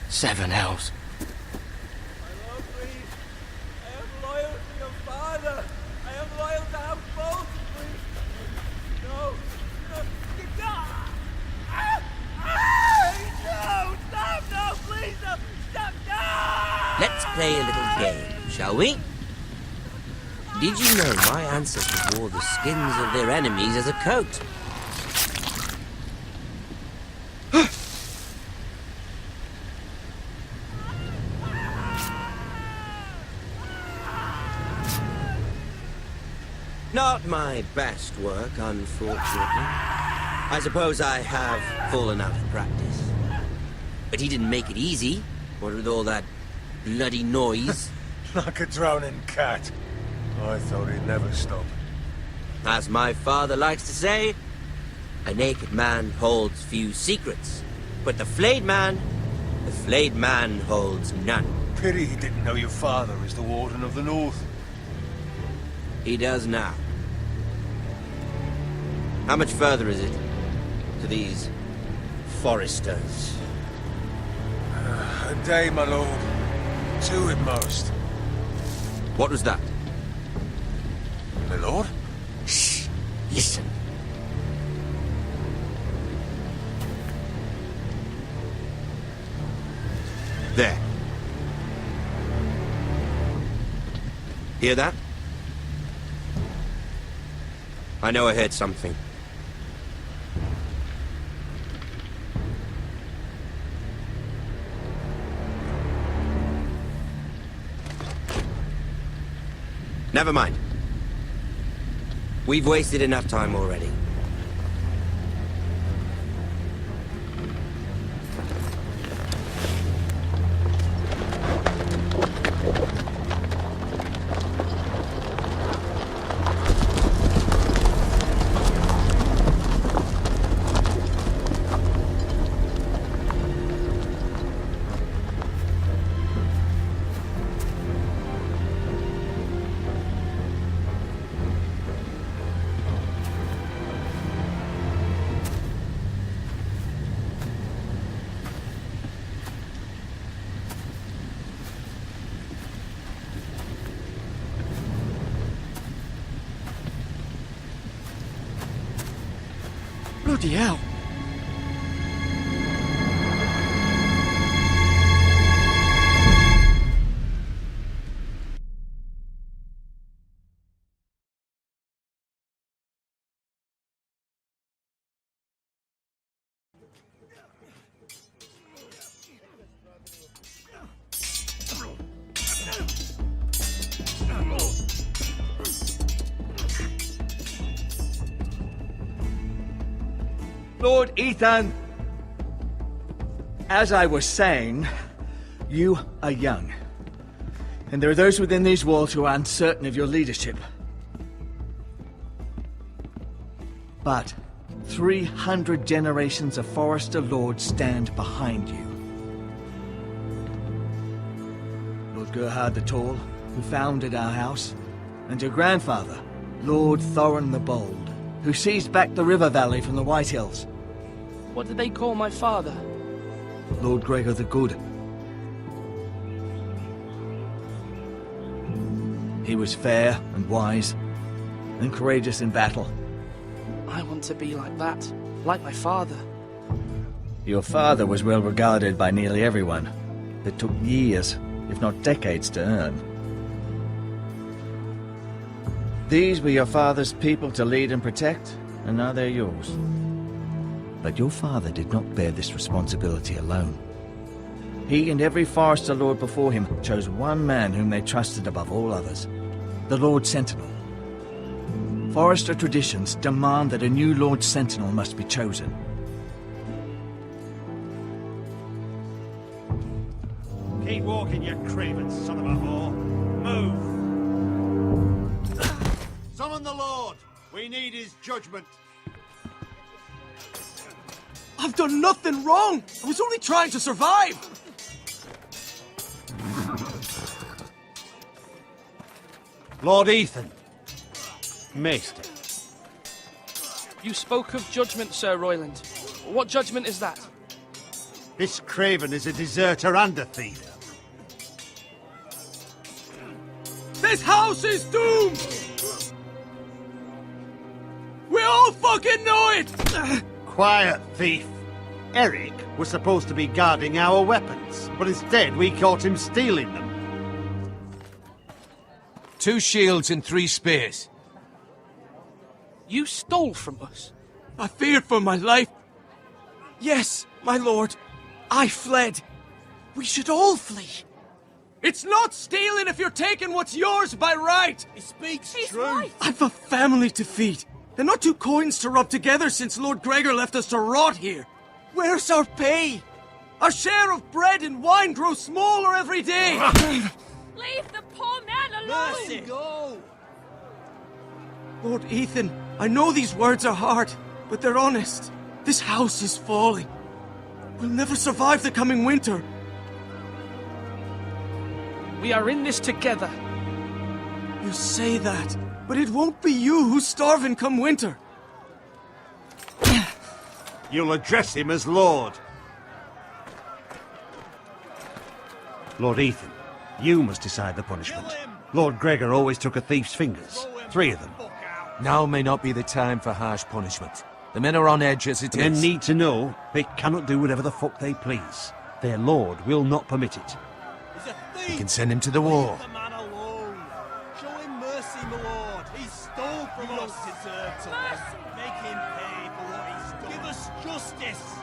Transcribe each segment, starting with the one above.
Seven hells. My lord, please. I am loyal to your father. I am loyal to our both, please. No. No, stop, no, please, no, stop, no! Let's play a little game, shall we? Did you know my ancestors wore the skins of their enemies as a coat? Not my best work, unfortunately. I suppose I have fallen out of practice. But he didn't make it easy, what with all that bloody noise. Like a drowning cat. I thought he'd never stop. As my father likes to say, a naked man holds few secrets. But the flayed man holds none. Pity he didn't know your father is the Warden of the North. He does now. How much further is it to these foresters? A day, my lord. 2 at most. What was that? My lord? Shh! Listen. There. Hear that? I know I heard something. Never mind. We've wasted enough time already. Bloody hell. Lord Ethan, as I was saying, you are young. And there are those within these walls who are uncertain of your leadership. But 300 generations of Forester Lords stand behind you. Lord Gerhard the Tall, who founded our house, and your grandfather, Lord Thorin the Bold, who seized back the river valley from the White Hills. What did they call my father? Lord Gregor the Good. He was fair and wise, and courageous in battle. I want to be like that, like my father. Your father was well regarded by nearly everyone. It took years, if not decades, to earn. These were your father's people to lead and protect, and now they're yours. But your father did not bear this responsibility alone. He and every Forester Lord before him chose one man whom they trusted above all others, the Lord Sentinel. Forester traditions demand that a new Lord Sentinel must be chosen. Keep walking, you craven son of a whore. Move! Summon the Lord! We need his judgment. I've done nothing wrong! I was only trying to survive! Lord Ethan. Maester. You spoke of judgment, Sir Royland. What judgment is that? This craven is a deserter and a thief. This house is doomed! We all fucking know it! Quiet, thief. Eric was supposed to be guarding our weapons, but instead we caught him stealing them. 2 shields and 3 spears. You stole from us. I feared for my life. Yes, my lord. I fled. We should all flee. It's not stealing if you're taking what's yours by right. He speaks He's truth. right. I've a family to feed. And not 2 coins to rub together since Lord Gregor left us to rot here. Where's our pay? Our share of bread and wine grows smaller every day. Leave the poor man alone! Mercy, go. Lord Ethan, I know these words are hard, but they're honest. This house is falling. We'll never survive the coming winter. We are in this together. You say that, but it won't be you who's starving come winter. You'll address him as Lord. Lord Ethan, you must decide the punishment. Kill him. Lord Gregor always took a thief's fingers. 3 of them. Fuck out. Now may not be the time for harsh punishment. The men are on edge as it Men is. need to know they cannot do whatever the fuck they please. Their lord will not permit it. He's a thief. You can send him to the war. Leave the man alone. Show him mercy, my lord. He stole from us. Don't deserve to live. Make him pay for what he stole. Give us justice.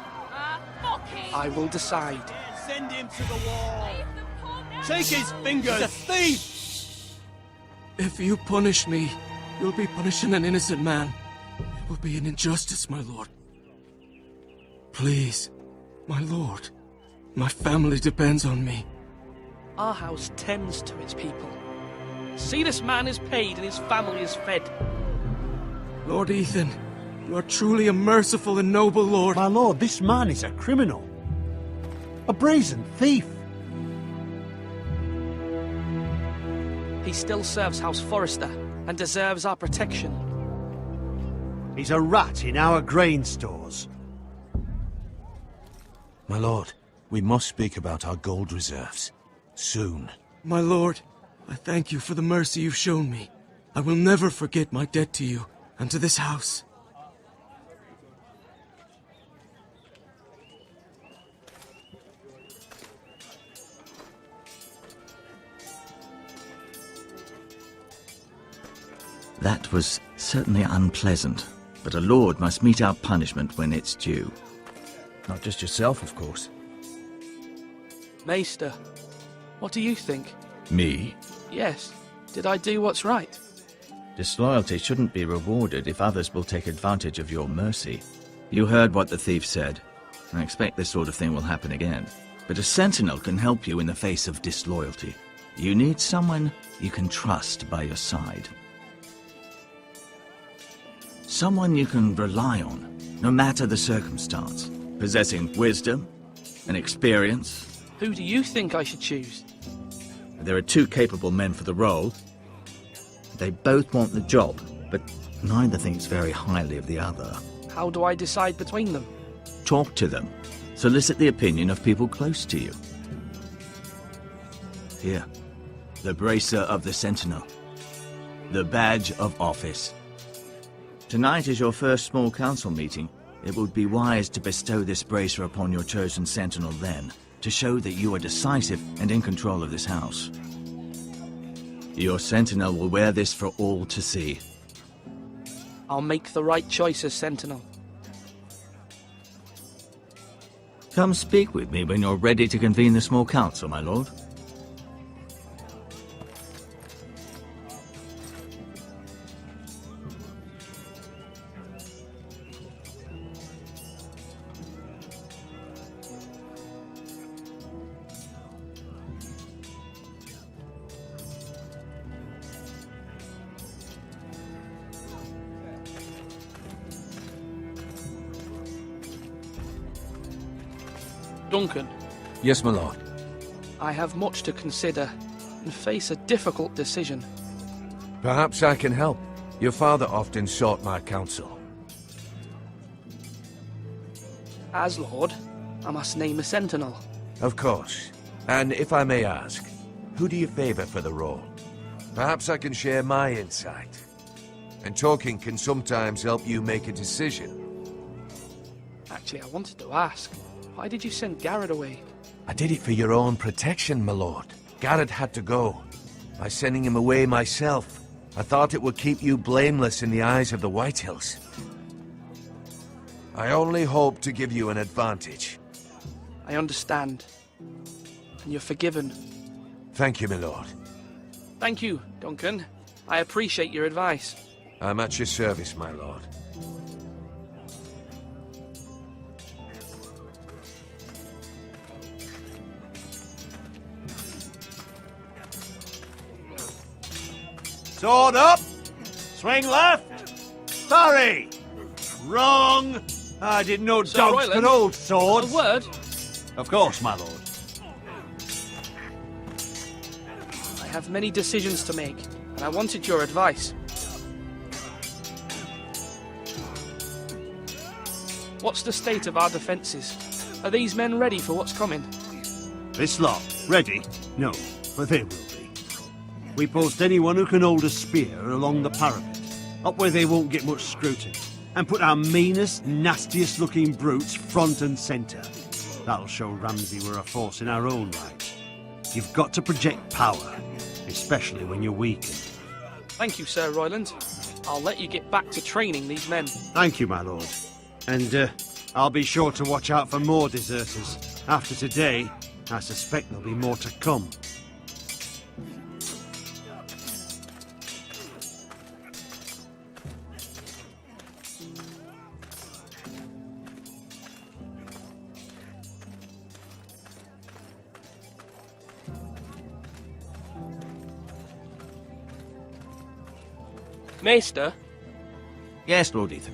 Fuck him! I will decide. Send him to the wall. Leave the poor man Take his alone. fingers. He's a thief. If you punish me, you'll be punishing an innocent man. It will be an injustice, my lord. Please, my lord. My family depends on me. Our house tends to its people. See, this man is paid and his family is fed. Lord Ethan, you are truly a merciful and noble lord. My lord, this man is a criminal. A brazen thief. He still serves House Forrester and deserves our protection. He's a rat in our grain stores. My lord, we must speak about our gold reserves. Soon. My lord, I thank you for the mercy you've shown me. I will never forget my debt to you and to this house. That was certainly unpleasant, but a lord must mete out punishment when it's due. Not just yourself, of course. Maester, what do you think? Me? Yes. Did I do what's right? Disloyalty shouldn't be rewarded if others will take advantage of your mercy. You heard what the thief said. I expect this sort of thing will happen again. But a sentinel can help you in the face of disloyalty. You need someone you can trust by your side. Someone you can rely on, no matter the circumstance. Possessing wisdom and experience. Who do you think I should choose? There are 2 capable men for the role. They both want the job, but neither thinks very highly of the other. How do I decide between them? Talk to them. Solicit the opinion of people close to you. Here, the bracer of the Sentinel. The badge of office. Tonight is your first small council meeting. It would be wise to bestow this bracer upon your chosen Sentinel then, to show that you are decisive and in control of this house. Your Sentinel will wear this for all to see. I'll make the right choice as Sentinel. Come speak with me when you're ready to convene the small council, my lord. Duncan, Yes, my lord. I have much to consider and face a difficult decision. Perhaps I can help. Your father often sought my counsel. As Lord, I must name a sentinel. Of course. And if I may ask, who do you favor for the role? Perhaps I can share my insight. And talking can sometimes help you make a decision. Actually, I wanted to ask, why did you send Garrett away? I did it for your own protection, my lord. Garrett had to go. By sending him away myself, I thought it would keep you blameless in the eyes of the Whitehills. I only hope to give you an advantage. I understand. And you're forgiven. Thank you, my lord. Thank you, Duncan. I appreciate your advice. I'm at your service, my lord. Sword up! Swing left! Parry! Wrong! I didn't know Sir dogs Royland, could hold A swords. word? Of course, my lord. I have many decisions to make, and I wanted your advice. What's the state of our defences? Are these men ready for what's coming? This lot, ready? No, but they will be. We post anyone who can hold a spear along the parapet, up where they won't get much scrutiny, and put our meanest, nastiest looking brutes front and centre. That'll show Ramsay we're a force in our own right. You've got to project power, especially when you're weakened. Thank you, Sir Royland. I'll let you get back to training these men. Thank you, my lord. And I'll be sure to watch out for more deserters. After today, I suspect there'll be more to come. Maester, Yes, Lord Ethan.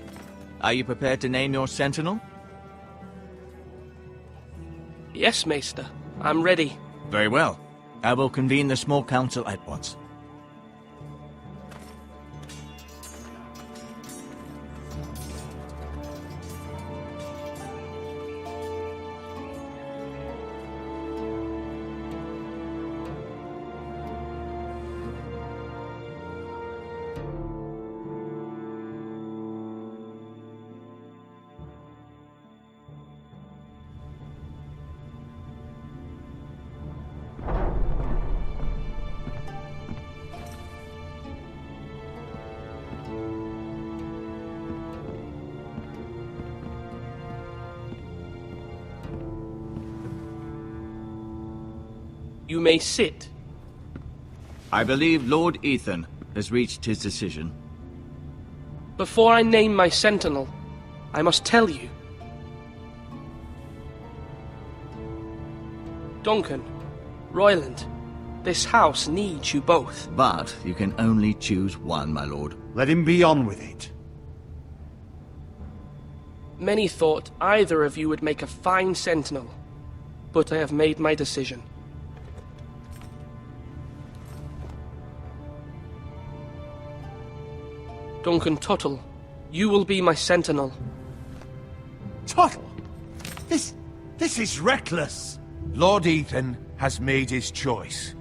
Are you prepared to name your sentinel? yes, Maester. I'm ready. Very well. I will convene the small council at once. You may sit. I believe Lord Ethan has reached his decision. Before I name my sentinel, I must tell you. Duncan, Royland, this house needs you both. But you can only choose one, my lord. Let him be on with it. Many thought either of you would make a fine sentinel, but I have made my decision. Duncan Tuttle, you will be my sentinel. Tuttle! This is reckless! Lord Ethan has made his choice.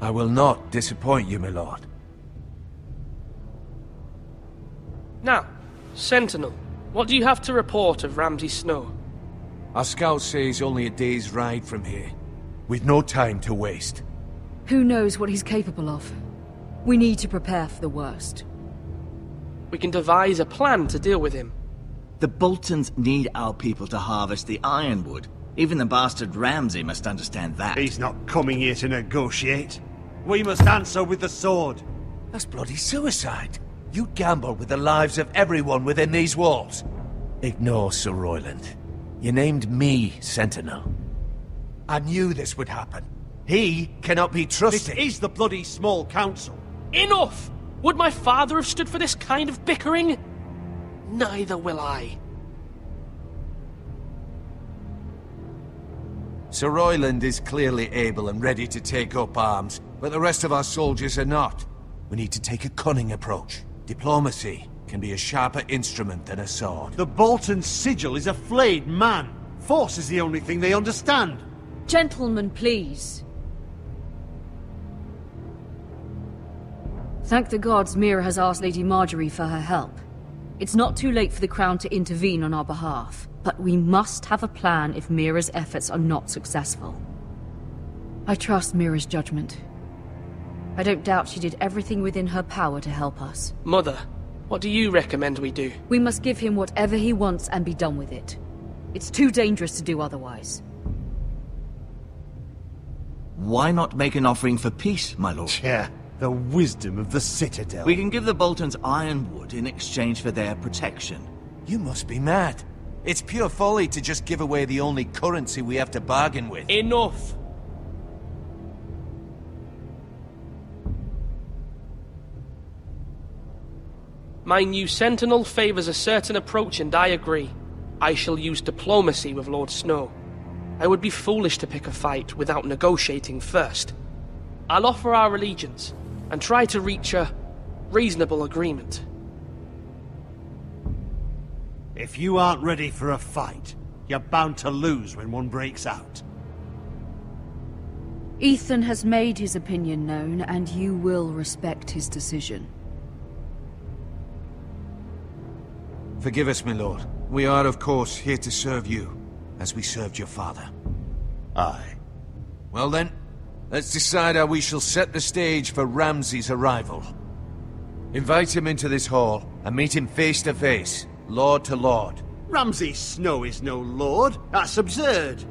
I will not disappoint you, my lord. Now, sentinel, what do you have to report of Ramsay Snow? Our scouts say he's only a day's ride from here. We've no time to waste. Who knows what he's capable of? We need to prepare for the worst. We can devise a plan to deal with him. The Boltons need our people to harvest the ironwood. Even the bastard Ramsay must understand that. He's not coming here to negotiate. We must answer with the sword. That's bloody suicide. You'd gamble with the lives of everyone within these walls. Ignore Sir Royland. You named me Sentinel. I knew this would happen. He cannot be This trusted. is the bloody small council. Enough! Would my father have stood for this kind of bickering? Neither will I. Sir Royland is clearly able and ready to take up arms, but the rest of our soldiers are not. We need to take a cunning approach. Diplomacy, can be a sharper instrument than a sword. The Bolton sigil is a flayed man. Force is the only thing they understand. Gentlemen, please. Thank the gods Mira has asked Lady Marjorie for her help. It's not too late for the Crown to intervene on our behalf, but we must have a plan if Mira's efforts are not successful. I trust Mira's judgment. I don't doubt she did everything within her power to help us. Mother, what do you recommend we do? We must give him whatever he wants and be done with it. It's too dangerous to do otherwise. Why not make an offering for peace, my lord? Yeah, the wisdom of the Citadel. We can give the Boltons ironwood in exchange for their protection. You must be mad. It's pure folly to just give away the only currency we have to bargain with. Enough! My new sentinel favors a certain approach, and I agree. I shall use diplomacy with Lord Snow. I would be foolish to pick a fight without negotiating first. I'll offer our allegiance, and try to reach a reasonable agreement. If you aren't ready for a fight, you're bound to lose when one breaks out. Ethan has made his opinion known, and you will respect his decision. Forgive us, my lord. We are, of course, here to serve you, as we served your father. Aye. Well then, let's decide how we shall set the stage for Ramsay's arrival. Invite him into this hall, and meet him face to face, lord to lord. Ramsay Snow is no lord. That's absurd.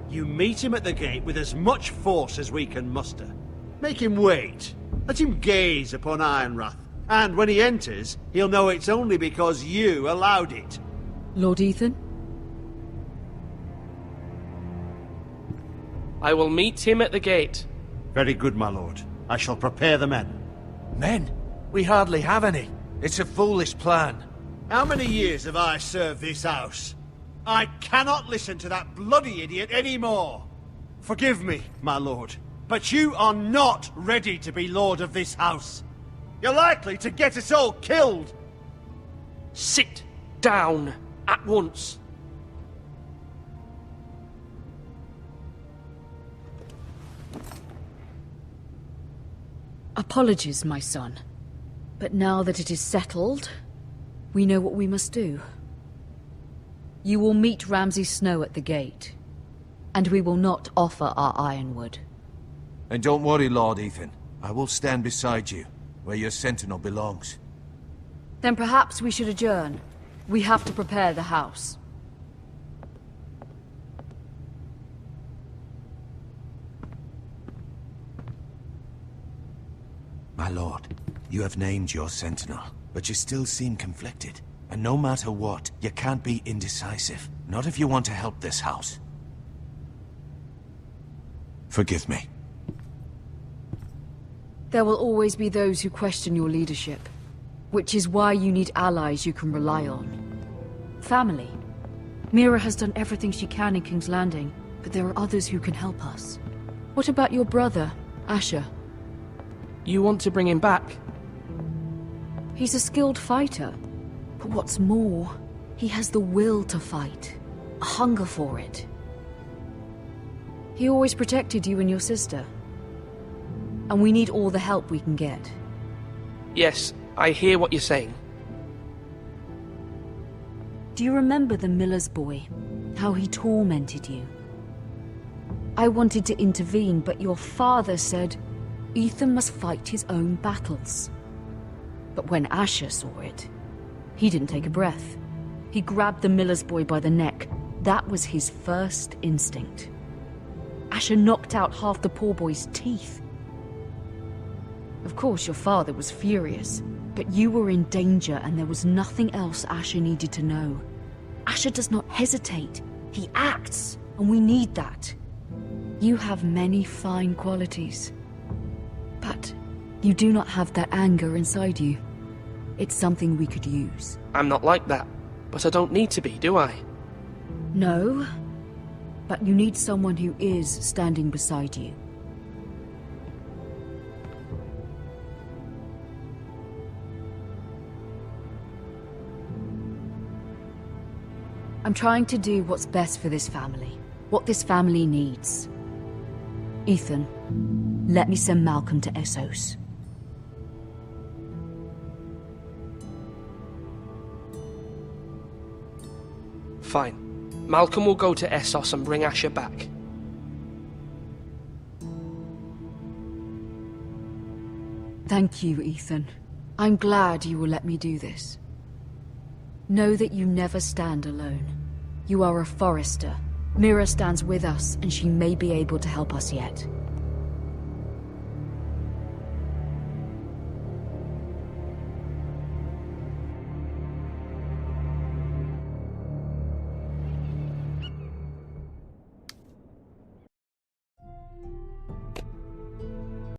You meet him at the gate with as much force as we can muster. Make him wait. Let him gaze upon Ironrath. And when he enters, he'll know it's only because you allowed it. Lord Ethan? I will meet him at the gate. Very good, my lord. I shall prepare the men. Men? We hardly have any. It's a foolish plan. How many years have I served this house? I cannot listen to that bloody idiot anymore. Forgive me, my lord, but you are not ready to be lord of this house. You're likely to get us all killed. Sit down at once. Apologies, my son. But now that it is settled, we know what we must do. You will meet Ramsay Snow at the gate, and we will not offer our ironwood. And don't worry, Lord Ethan. I will stand beside you, where your sentinel belongs. Then perhaps we should adjourn. We have to prepare the house. My lord, you have named your sentinel, but you still seem conflicted. And no matter what, you can't be indecisive. Not if you want to help this house. Forgive me. There will always be those who question your leadership, which is why you need allies you can rely on. Family. Mira has done everything she can in King's Landing, but there are others who can help us. What about your brother, Asher? You want to bring him back? He's a skilled fighter, but what's more, he has the will to fight, a hunger for it. He always protected you and your sister, and we need all the help we can get. Yes, I hear what you're saying. Do you remember the miller's boy? How he tormented you? I wanted to intervene, but your father said Ethan must fight his own battles. But when Asher saw it, he didn't take a breath. He grabbed the miller's boy by the neck. That was his first instinct. Asher knocked out half the poor boy's teeth. Of course, your father was furious, but you were in danger and there was nothing else Asher needed to know. Asher does not hesitate. He acts, and we need that. You have many fine qualities, but you do not have that anger inside you. It's something we could use. I'm not like that, but I don't need to be, do I? No, but you need someone who is standing beside you. I'm trying to do what's best for this family. What this family needs. Ethan, let me send Malcolm to Essos. Fine. Malcolm will go to Essos and bring Asher back. Thank you, Ethan. I'm glad you will let me do this. Know that you never stand alone. You are a Forrester. Mira stands with us, and she may be able to help us yet.